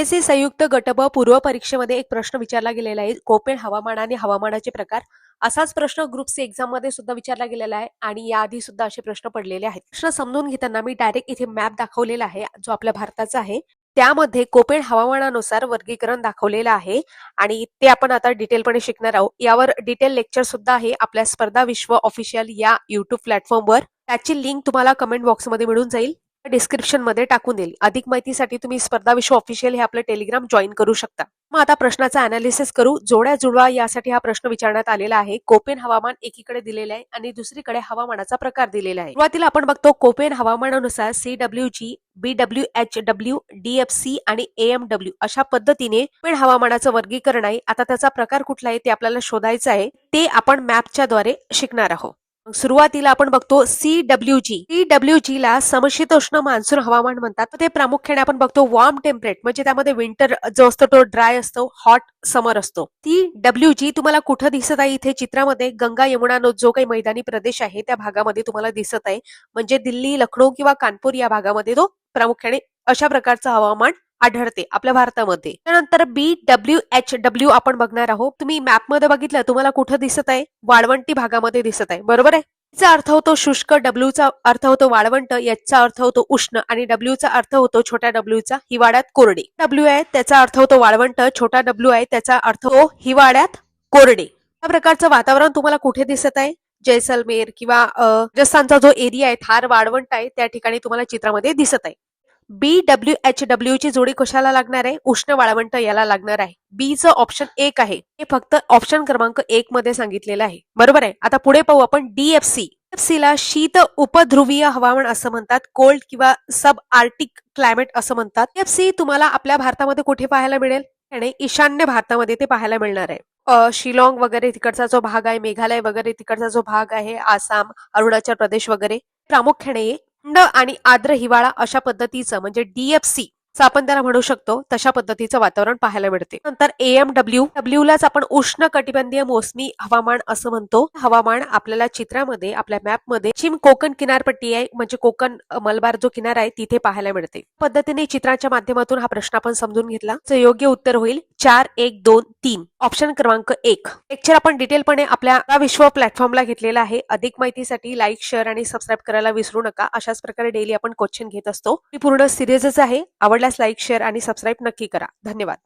MPSC संयुक्त गट ब पूर्व परीक्षेमध्ये एक प्रश्न विचारला गेलेला आहे. कोपेन हवामान आणि हवामानाचे प्रकार. असाच प्रश्न ग्रुप सी एक्झाम मध्ये सुद्धा विचारला गेलेला आहे आणि याआधी सुद्धा असे प्रश्न पडलेले आहेत. प्रश्न समजून घेताना मी डायरेक्ट इथे मॅप दाखवलेला आहे जो आपल्या भारताचा आहे. त्यामध्ये कोपेन हवामानानुसार वर्गीकरण दाखवलेलं आहे आणि ते आपण आता डिटेलपणे शिकणार आहोत. यावर डिटेल लेक्चर सुद्धा आहे आपल्या स्पर्धा विश्व ऑफिशियल या युट्यूब प्लॅटफॉर्मवर. त्याची लिंक तुम्हाला कमेंट बॉक्समध्ये मिळून जाईल. डिस्क्रिप्शन मध्ये टाकून देईल. अधिक माहितीसाठी तुम्ही स्पर्धा विश्व ऑफिशियल हे आपलं टेलिग्राम जॉईन करू शकता. मग आता प्रश्नाचा अनालिसिस करू. जोड्या जुळवा यासाठी हा प्रश्न विचारण्यात आलेला आहे. कोपेन हवामान एकीकडे दिलेले आहे आणि दुसरीकडे हवामानाचा प्रकार दिलेला आहे. सुरुवातीला आपण बघतो कोपेन हवामानानुसार CWG, BWHW, DFC आणि AMW अशा पद्धतीने कोपेन हवामानाचं वर्गीकरण आहे. आता त्याचा प्रकार कुठला आहे ते आपल्याला शोधायचं आहे. ते आपण मॅपच्या द्वारे शिकणार आहोत. सुरुवातीला आपण बघतो CWG ला समशीतोष्ण मान्सून हवामान म्हणतात. ते प्रामुख्याने आपण बघतो वॉर्म टेम्परेट म्हणजे त्यामध्ये विंटर जो असतो तो ड्राय असतो, हॉट समर असतो. CWG तुम्हाला कुठं दिसत आहे इथे चित्रामध्ये? गंगा यमुना नदी जो काही मैदानी प्रदेश आहे त्या भागामध्ये तुम्हाला दिसत आहे. म्हणजे दिल्ली, लखनौ किंवा कानपूर या भागामध्ये तो प्रामुख्याने अशा प्रकारचं हवामान आढळते आपल्या भारतामध्ये. त्यानंतर BWHW आपण बघणार आहोत. तुम्ही मॅप मध्ये बघितलं तुम्हाला कुठं दिसत आहे? वाळवंटी भागामध्ये दिसत आहे, बरोबर आहे. चा अर्थ होतो शुष्क, W चा अर्थ होतो वाळवंट, H चा अर्थ होतो उष्ण आणि W चा अर्थ होतो छोट्या W चा हिवाळ्यात कोरडे. W आहे त्याचा अर्थ होतो वाळवंट, छोटा W आहे त्याचा अर्थ होतो हिवाळ्यात कोरडे. या प्रकारचं वातावरण तुम्हाला कुठे दिसत आहे? जैसलमेर किंवा राजस्थानचा जो एरिया आहे थार वाळवंट आहे त्या ठिकाणी तुम्हाला चित्रामध्ये दिसत आहे. BWHW ची जोडी कशाला लागणार आहे? उष्ण वाळवंट याला लागणार आहे. बी चं ऑप्शन 1 आहे हे फक्त ऑप्शन क्रमांक 1 मध्ये सांगितलेलं आहे, बरोबर आहे. आता पुढे पाहू आपण DFC ला शीत उपध्रुवीय हवामान असं म्हणतात. कोल्ड किंवा सब आर्टिक क्लायमेट असं म्हणतात. DFC तुम्हाला आपल्या भारतामध्ये कुठे पाहायला मिळेल? आणि ईशान्य भारतामध्ये ते पाहायला मिळणार आहे. शिलाँग वगैरे तिकडचा जो भाग आहे, मेघालय वगैरे तिकडचा जो भाग आहे, आसाम, अरुणाचल प्रदेश वगैरे प्रामुख्याने थंड आणि आर्द्र हिवाळा अशा पद्धतीचं म्हणजे DFC आपण त्याला म्हणू शकतो तशा पद्धतीचं वातावरण पाहायला मिळते. नंतर AMW लाच आपण उष्ण कटिबंधीय मोसमी हवामान असं म्हणतो. हवामान आपल्याला चित्रामध्ये आपल्या मॅप मध्ये पश्चिम कोकण किनारपट्टी आहे म्हणजे कोकण मलबार जो किनारा आहे तिथे पाहायला मिळते. पद्धतीने चित्राच्या माध्यमातून हा प्रश्न आपण समजून घेतला. योग्य उत्तर होईल 4, 1, 2, 3 ऑप्शन क्रमांक 1. लेक्चर आपण डिटेलपणे आपल्या विश्व प्लॅटफॉर्मला घेतलेला आहे. अधिक माहितीसाठी लाईक, शेअर आणि सबस्क्राईब करायला विसरू नका. अशाच प्रकारे डेली आपण क्वेश्चन घेत असतो. ही पूर्ण सिरीजच आहे. आवडल्यास लाईक, शेअर आणि सबस्क्राईब नक्की करा. धन्यवाद.